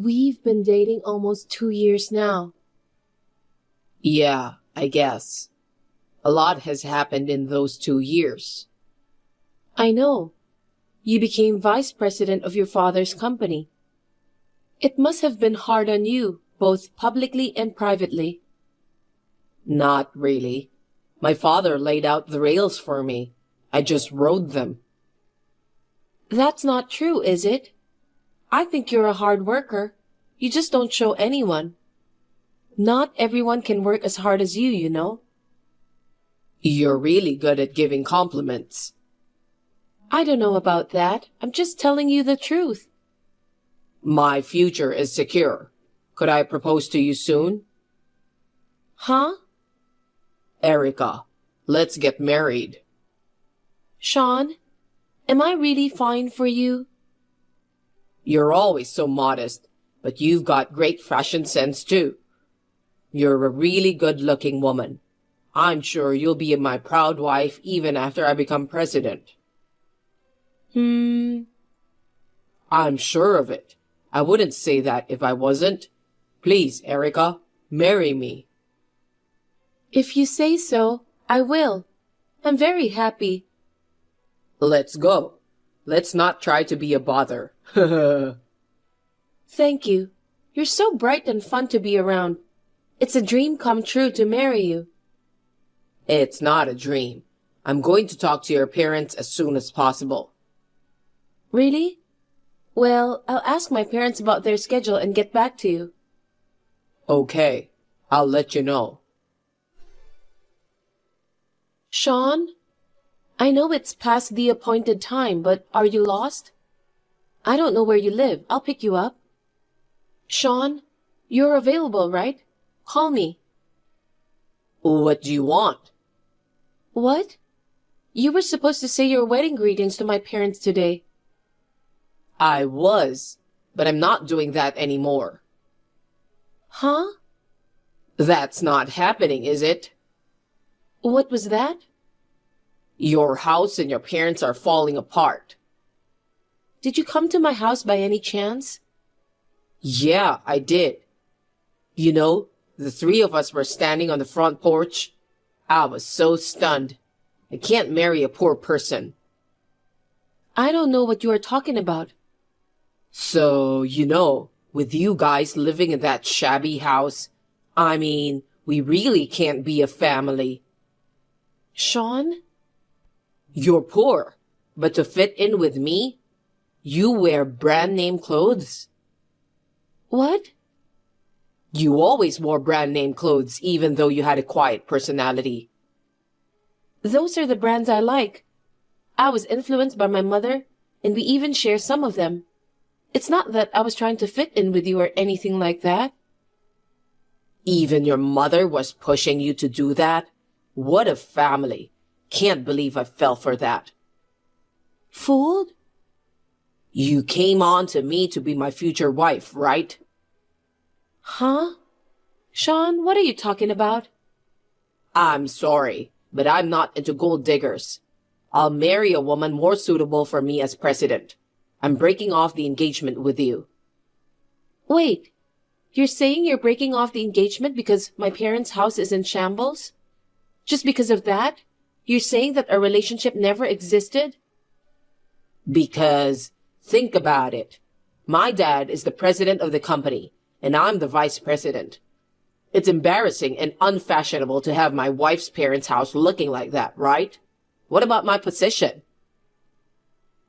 We've been dating almost 2 years now. Yeah, I guess. A lot has happened in those 2 years. I know. You became vice president of your father's company. It must have been hard on you, both publicly and privately. Not really. My father laid out the rails for me. I just rode them. That's not true, is it? I think you're a hard worker. You just don't show anyone. Not everyone can work as hard as you, you know. You're really good at giving compliments. I don't know about that. I'm just telling you the truth. My future is secure. Could I propose to you soon? Huh? Erica, let's get married. Sean, am I really fine for you? You're always so modest, but you've got great fashion sense too. You're a really good-looking woman. I'm sure you'll be my proud wife even after I become president. I'm sure of it. I wouldn't say that if I wasn't. Please, Erica, marry me. If you say so, I will. I'm very happy. Let's go. Let's not try to be a bother. Thank you. You're so bright and fun to be around. It's a dream come true to marry you. It's not a dream. I'm going to talk to your parents as soon as possible. Really? Well, I'll ask my parents about their schedule and get back to you. Okay, I'll let you know. Sean? I know it's past the appointed time, but are you lost? I don't know where you live. I'll pick you up. Sean, you're available, right? Call me. What do you want? What? You were supposed to say your wedding greetings to my parents today. I was, but I'm not doing that anymore. Huh? That's not happening, is it? What was that? Your house and your parents are falling apart. Did you come to my house by any chance? Yeah, I did. You know, the three of us were standing on the front porch. I was so stunned. I can't marry a poor person. I don't know what you are talking about. So, with you guys living in that shabby house, we really can't be a family. Sean? You're poor, but to fit in with me, you wear brand name clothes. What? You always wore brand name clothes even though you had a quiet personality. Those are the brands I like. I was influenced by my mother, and we even share some of them. It's not that I was trying to fit in with you or anything like that. Even your mother was pushing you to do that? What a family. Can't believe I fell for that. Fooled? You came on to me to be my future wife, right? Huh? Sean, what are you talking about? I'm sorry, but I'm not into gold diggers. I'll marry a woman more suitable for me as president. I'm breaking off the engagement with you. Wait, you're saying you're breaking off the engagement because my parents' house is in shambles? Just because of that? You're saying that our relationship never existed? Because, think about it. My dad is the president of the company, and I'm the vice president. It's embarrassing and unfashionable to have my wife's parents' house looking like that, right? What about my position?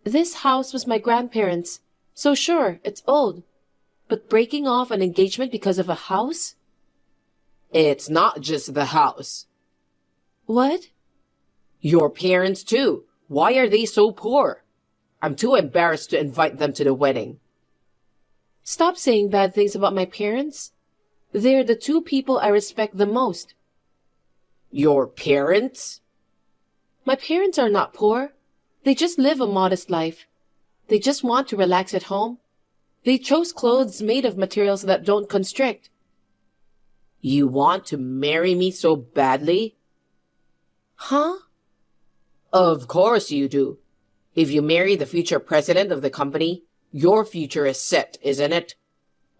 This house was my grandparents', so sure, it's old. But breaking off an engagement because of a house? It's not just the house. What? Your parents too. Why are they so poor? I'm too embarrassed to invite them to the wedding. Stop saying bad things about my parents. They're the two people I respect the most. Your parents? My parents are not poor. They just live a modest life. They just want to relax at home. They chose clothes made of materials that don't constrict. You want to marry me so badly? Huh? Of course you do. If you marry the future president of the company, your future is set, isn't it?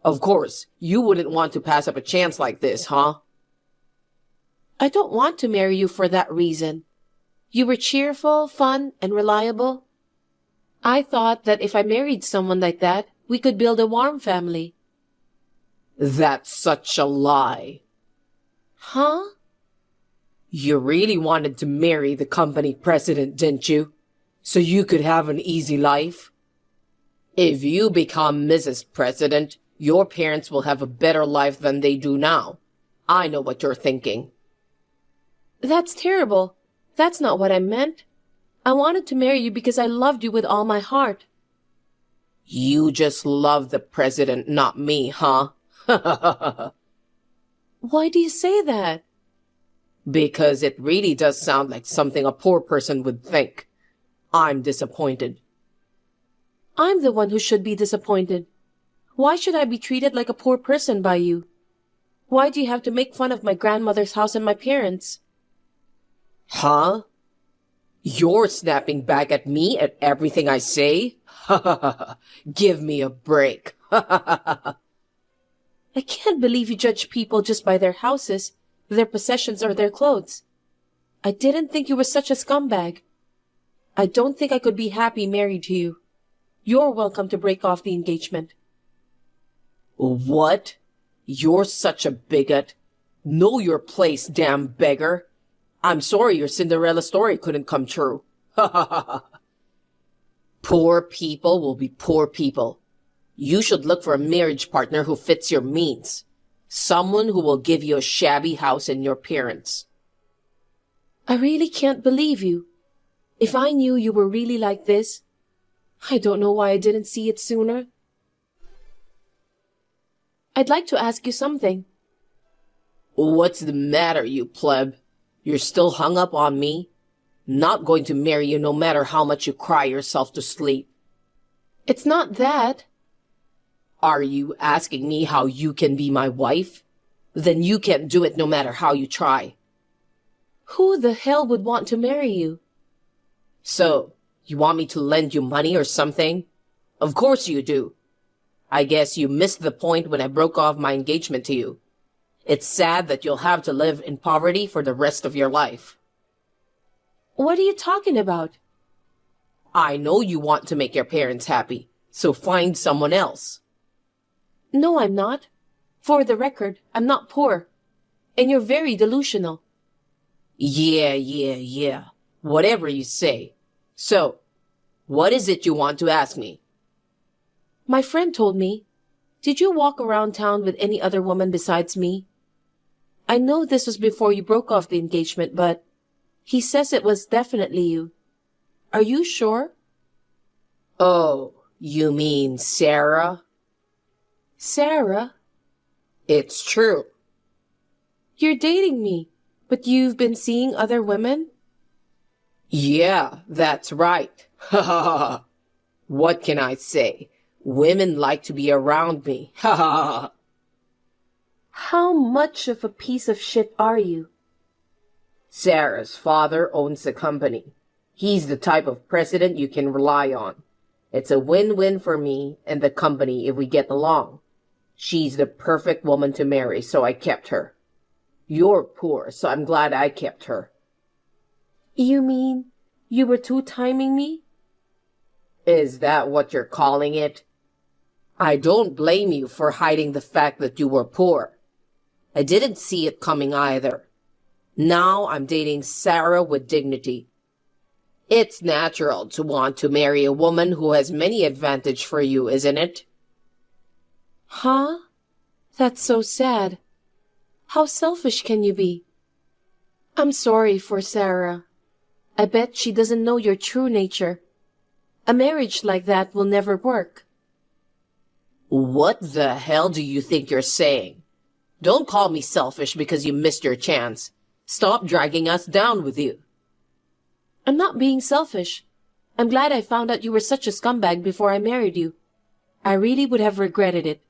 Of course, you wouldn't want to pass up a chance like this, huh? I don't want to marry you for that reason. You were cheerful, fun, and reliable. I thought that if I married someone like that, we could build a warm family. That's such a lie. Huh? You really wanted to marry the company president, didn't you? So you could have an easy life? If you become Mrs. President, your parents will have a better life than they do now. I know what you're thinking. That's terrible. That's not what I meant. I wanted to marry you because I loved you with all my heart. You just love the president, not me, huh? Why do you say that? Because it really does sound like something a poor person would think. I'm disappointed. I'm the one who should be disappointed. Why should I be treated like a poor person by you? Why do you have to make fun of my grandmother's house and my parents? Huh? You're snapping back at me at everything I say? Give me a break. I can't believe you judge people just by their houses, their possessions, or their clothes. I didn't think you were such a scumbag. I don't think I could be happy married to you. You're welcome to break off the engagement. What? You're such a bigot. Know your place, damn beggar. I'm sorry your Cinderella story couldn't come true. Poor people will be poor people. You should look for a marriage partner who fits your means. Someone who will give you a shabby house and your parents. I really can't believe you. If I knew you were really like this, I don't know why I didn't see it sooner. I'd like to ask you something. What's the matter, you pleb? You're still hung up on me? Not going to marry you no matter how much you cry yourself to sleep. It's not that. Are you asking me how you can be my wife? Then you can't do it no matter how you try. Who the hell would want to marry you? So, you want me to lend you money or something? Of course you do. I guess you missed the point when I broke off my engagement to you. It's sad that you'll have to live in poverty for the rest of your life. What are you talking about? I know you want to make your parents happy, so find someone else. No, I'm not. For the record, I'm not poor. And you're very delusional. Yeah. Whatever you say. So, what is it you want to ask me? My friend told me, did you walk around town with any other woman besides me? I know this was before you broke off the engagement, but he says it was definitely you. Are you sure? Oh, you mean Sarah? Sarah? It's true. You're dating me, but you've been seeing other women? Yeah, that's right. Ha ha ha. What can I say? Women like to be around me. Ha ha ha. How much of a piece of shit are you? Sarah's father owns a company. He's the type of president you can rely on. It's a win-win for me and the company if we get along. She's the perfect woman to marry, so I kept her. You're poor, so I'm glad I kept her. You mean you were two-timing me? Is that what you're calling it? I don't blame you for hiding the fact that you were poor. I didn't see it coming either. Now I'm dating Sarah with dignity. It's natural to want to marry a woman who has many advantages for you, isn't it? Huh? That's so sad. How selfish can you be? I'm sorry for Sarah. I bet she doesn't know your true nature. A marriage like that will never work. What the hell do you think you're saying? Don't call me selfish because you missed your chance. Stop dragging us down with you. I'm not being selfish. I'm glad I found out you were such a scumbag before I married you. I really would have regretted it.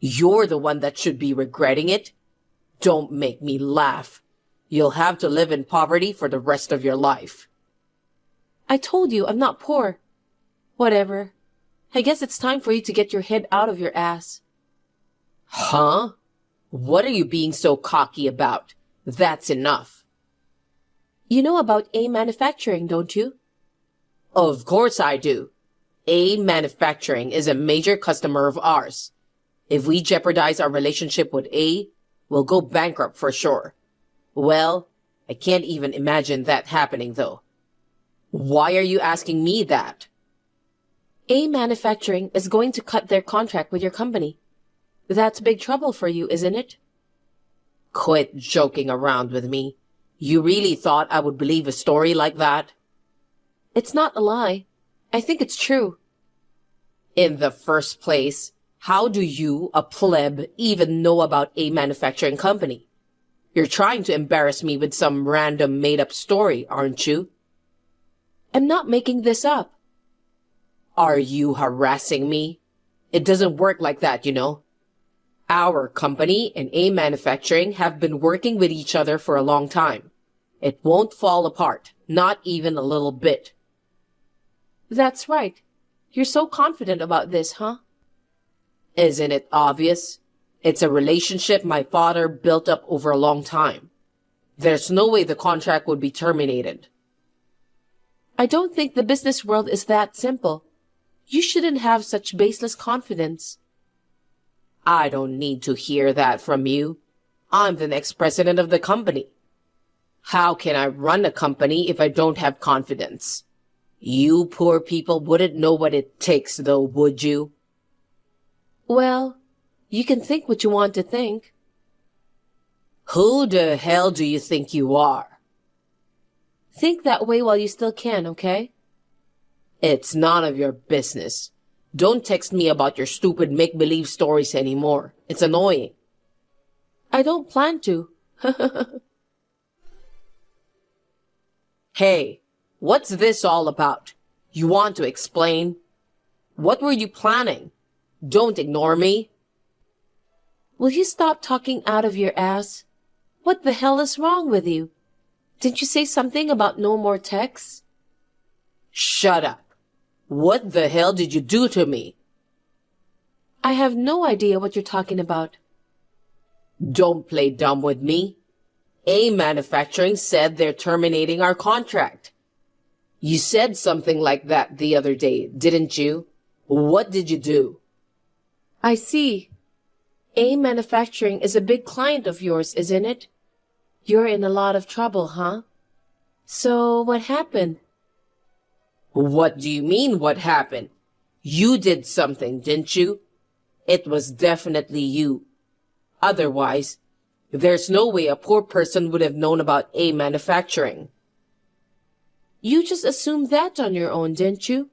You're the one that should be regretting it. Don't make me laugh. You'll have to live in poverty for the rest of your life. I told you I'm not poor. Whatever. I guess it's time for you to get your head out of your ass. Huh? What are you being so cocky about? That's enough. You know about A Manufacturing, don't you? Of course I do. A Manufacturing is a major customer of ours. If we jeopardize our relationship with A, we'll go bankrupt for sure. Well, I can't even imagine that happening though. Why are you asking me that? A Manufacturing is going to cut their contract with your company. That's big trouble for you, isn't it? Quit joking around with me. You really thought I would believe a story like that? It's not a lie. I think it's true. In the first place, how do you, a pleb, even know about A Manufacturing company? You're trying to embarrass me with some random made-up story, aren't you? I'm not making this up. Are you harassing me? It doesn't work like that, you know. Our company and A Manufacturing have been working with each other for a long time. It won't fall apart, not even a little bit. That's right. You're so confident about this, huh? Isn't it obvious? It's a relationship my father built up over a long time. There's no way the contract would be terminated. I don't think the business world is that simple. You shouldn't have such baseless confidence. I don't need to hear that from you. I'm the next president of the company. How can I run a company if I don't have confidence? You poor people wouldn't know what it takes though, would you? Well, you can think what you want to think. Who the hell do you think you are? Think that way while you still can, okay? It's none of your business. Don't text me about your stupid make-believe stories anymore. It's annoying. I don't plan to. Hey, what's this all about? You want to explain? What were you planning? Don't ignore me. Will you stop talking out of your ass? What the hell is wrong with you? Didn't you say something about no more texts? Shut up. What the hell did you do to me? I have no idea what you're talking about. Don't play dumb with me. A Manufacturing said they're terminating our contract. You said something like that the other day, didn't you? What did you do? I see. A Manufacturing is a big client of yours, isn't it? You're in a lot of trouble, huh? So what happened? What do you mean, what happened? You did something, didn't you? It was definitely you. Otherwise, there's no way a poor person would have known about A Manufacturing. You just assumed that on your own, didn't you?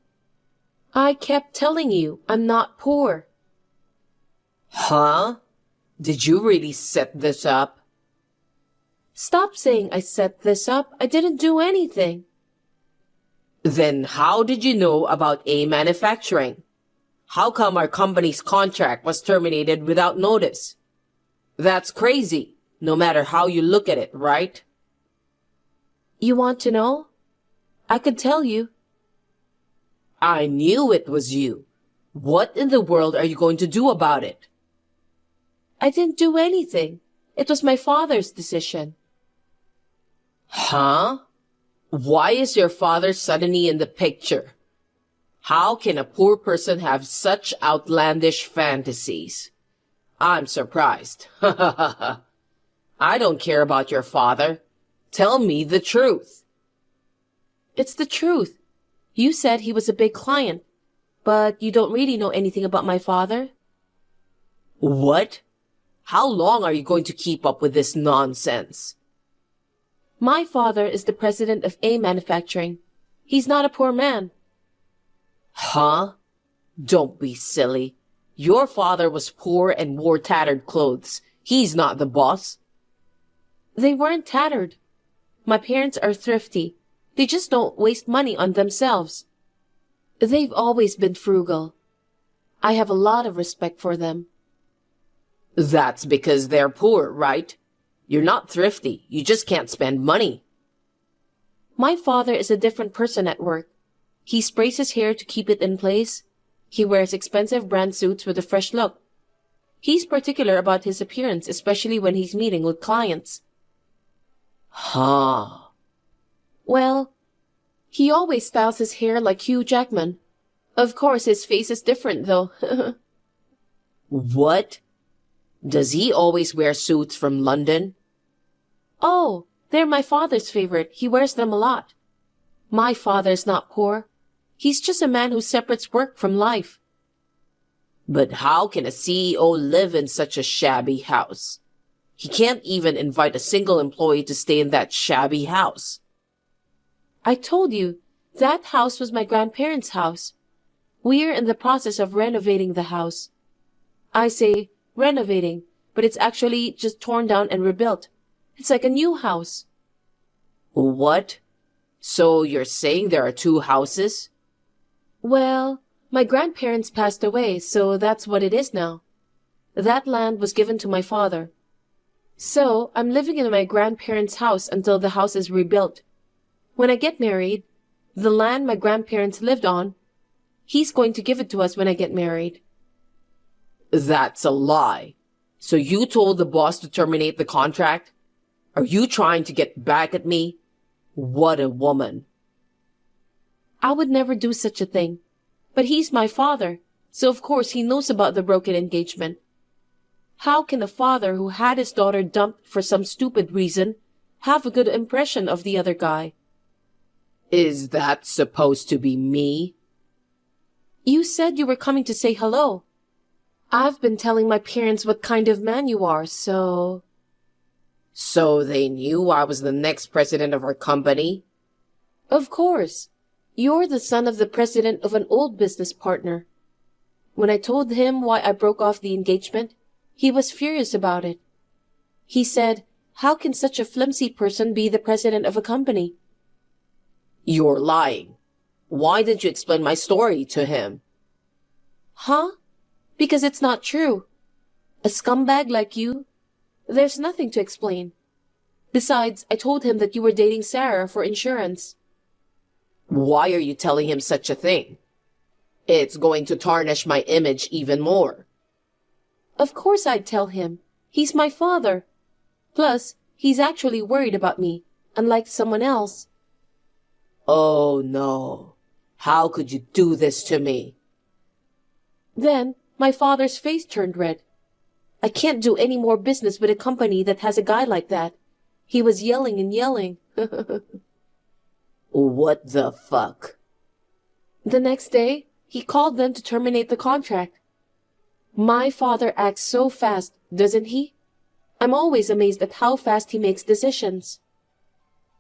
I kept telling you I'm not poor. Huh? Did you really set this up? Stop saying I set this up. I didn't do anything. Then how did you know about A Manufacturing? How come our company's contract was terminated without notice? That's crazy, no matter how you look at it, right? You want to know? I could tell you. I knew it was you. What in the world are you going to do about it? I didn't do anything. It was my father's decision. Huh? Why is your father suddenly in the picture? How can a poor person have such outlandish fantasies? I'm surprised. I don't care about your father. Tell me the truth. It's the truth. You said he was a big client, but you don't really know anything about my father? What? How long are you going to keep up with this nonsense? My father is the president of A Manufacturing. He's not a poor man. Huh? Don't be silly. Your father was poor and wore tattered clothes. He's not the boss. They weren't tattered. My parents are thrifty. They just don't waste money on themselves. They've always been frugal. I have a lot of respect for them. That's because they're poor, right? You're not thrifty. You just can't spend money. My father is a different person at work. He sprays his hair to keep it in place. He wears expensive brand suits with a fresh look. He's particular about his appearance, especially when he's meeting with clients. Huh. Well, he always styles his hair like Hugh Jackman. Of course, his face is different, though. What? Does he always wear suits from London? Oh, they're my father's favorite. He wears them a lot. My father's not poor. He's just a man who separates work from life. But how can a CEO live in such a shabby house? He can't even invite a single employee to stay in that shabby house. I told you, that house was my grandparents' house. We're in the process of renovating the house. I say renovating, but it's actually just torn down and rebuilt. It's like a new house. What? So you're saying there are two houses? Well, my grandparents passed away, so that's what it is now. That land was given to my father. So I'm living in my grandparents' house until the house is rebuilt. When I get married, the land my grandparents lived on, he's going to give it to us when I get married. That's a lie. So you told the boss to terminate the contract? Are you trying to get back at me? What a woman. I would never do such a thing. But he's my father, so of course he knows about the broken engagement. How can a father who had his daughter dumped for some stupid reason have a good impression of the other guy? Is that supposed to be me? You said you were coming to say hello. I've been telling my parents what kind of man you are, so... So they knew I was the next president of our company? Of course. You're the son of the president of an old business partner. When I told him why I broke off the engagement, he was furious about it. He said, how can such a flimsy person be the president of a company? You're lying. Why didn't you explain my story to him? Huh? Because it's not true. A scumbag like you? There's nothing to explain. Besides, I told him that you were dating Sarah for insurance. Why are you telling him such a thing? It's going to tarnish my image even more. Of course I'd tell him. He's my father. Plus, he's actually worried about me, unlike someone else. Oh no. How could you do this to me? Then, my father's face turned red. I can't do any more business with a company that has a guy like that. He was yelling and yelling. What the fuck? The next day, he called them to terminate the contract. My father acts so fast, doesn't he? I'm always amazed at how fast he makes decisions.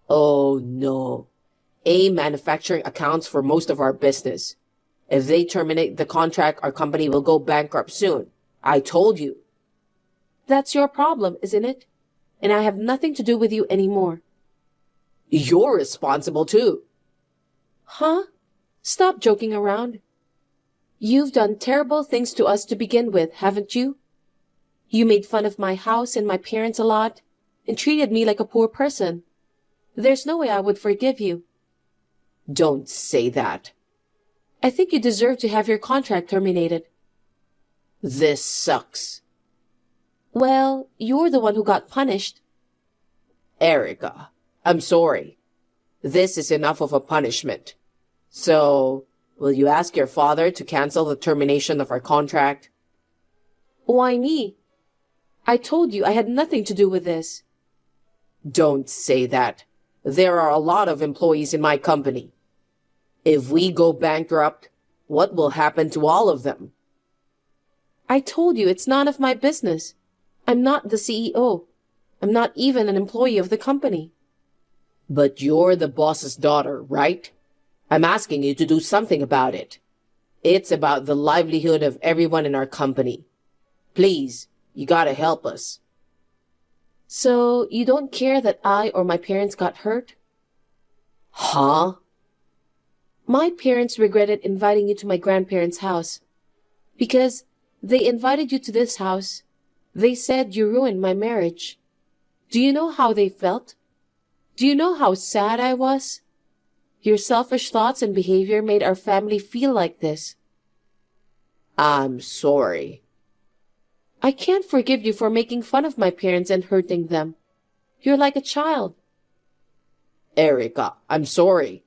Oh no. Manufacturing accounts for most of our business. If they terminate the contract, our company will go bankrupt soon. I told you. That's your problem, isn't it? And I have nothing to do with you anymore. You're responsible too. Huh? Stop joking around. You've done terrible things to us to begin with, haven't you? You made fun of my house and my parents a lot, and treated me like a poor person. There's no way I would forgive you. Don't say that. I think you deserve to have your contract terminated. This sucks. Well, you're the one who got punished. Erica, I'm sorry. This is enough of a punishment. So, will you ask your father to cancel the termination of our contract? Why me? I told you I had nothing to do with this. Don't say that. There are a lot of employees in my company. If we go bankrupt, what will happen to all of them? I told you it's none of my business. I'm not the CEO. I'm not even an employee of the company. But you're the boss's daughter, right? I'm asking you to do something about it. It's about the livelihood of everyone in our company. Please, you gotta help us. So, you don't care that I or my parents got hurt? Huh? My parents regretted inviting you to my grandparents' house. Because they invited you to this house. They said you ruined my marriage. Do you know how they felt? Do you know how sad I was? Your selfish thoughts and behavior made our family feel like this. I'm sorry. I can't forgive you for making fun of my parents and hurting them. You're like a child. Erica, I'm sorry.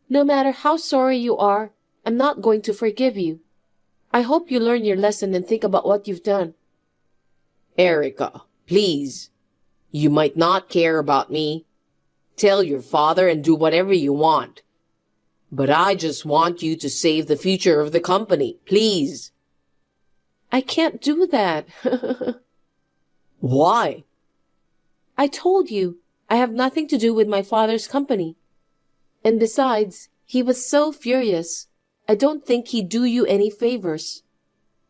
No matter how sorry you are, I'm not going to forgive you. I hope you learn your lesson and think about what you've done. Erica, please. You might not care about me. Tell your father and do whatever you want. But I just want you to save the future of the company, please. I can't do that. Why? I told you, I have nothing to do with my father's company. And besides, he was so furious. I don't think he'd do you any favors.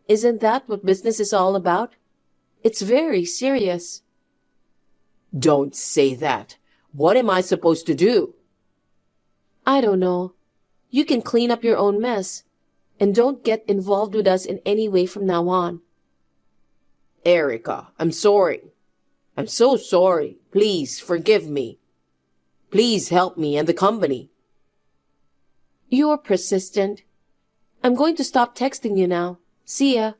Isn't that what business is all about? It's very serious. Don't say that. What am I supposed to do? I don't know. You can clean up your own mess. And don't get involved with us in any way from now on. Erica, I'm sorry. I'm so sorry. Please forgive me. Please help me and the company. You're persistent. I'm going to stop texting you now. See ya.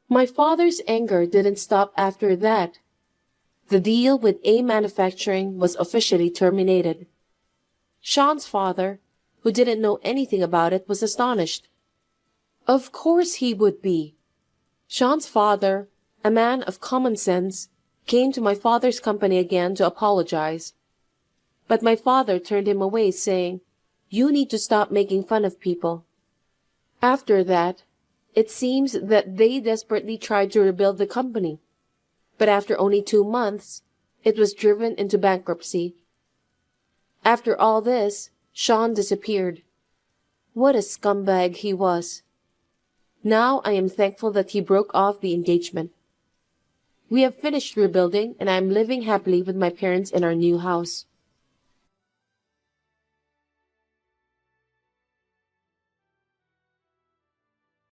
My father's anger didn't stop after that. The deal with A Manufacturing was officially terminated. Sean's father, who didn't know anything about it, was astonished. Of course he would be. Sean's father, a man of common sense, came to my father's company again to apologize. But my father turned him away, saying, "You need to stop making fun of people." After that, it seems that they desperately tried to rebuild the company. But after only 2 months, it was driven into bankruptcy. After all this, Sean disappeared. What a scumbag he was. Now I am thankful that he broke off the engagement. We have finished rebuilding, and I am living happily with my parents in our new house.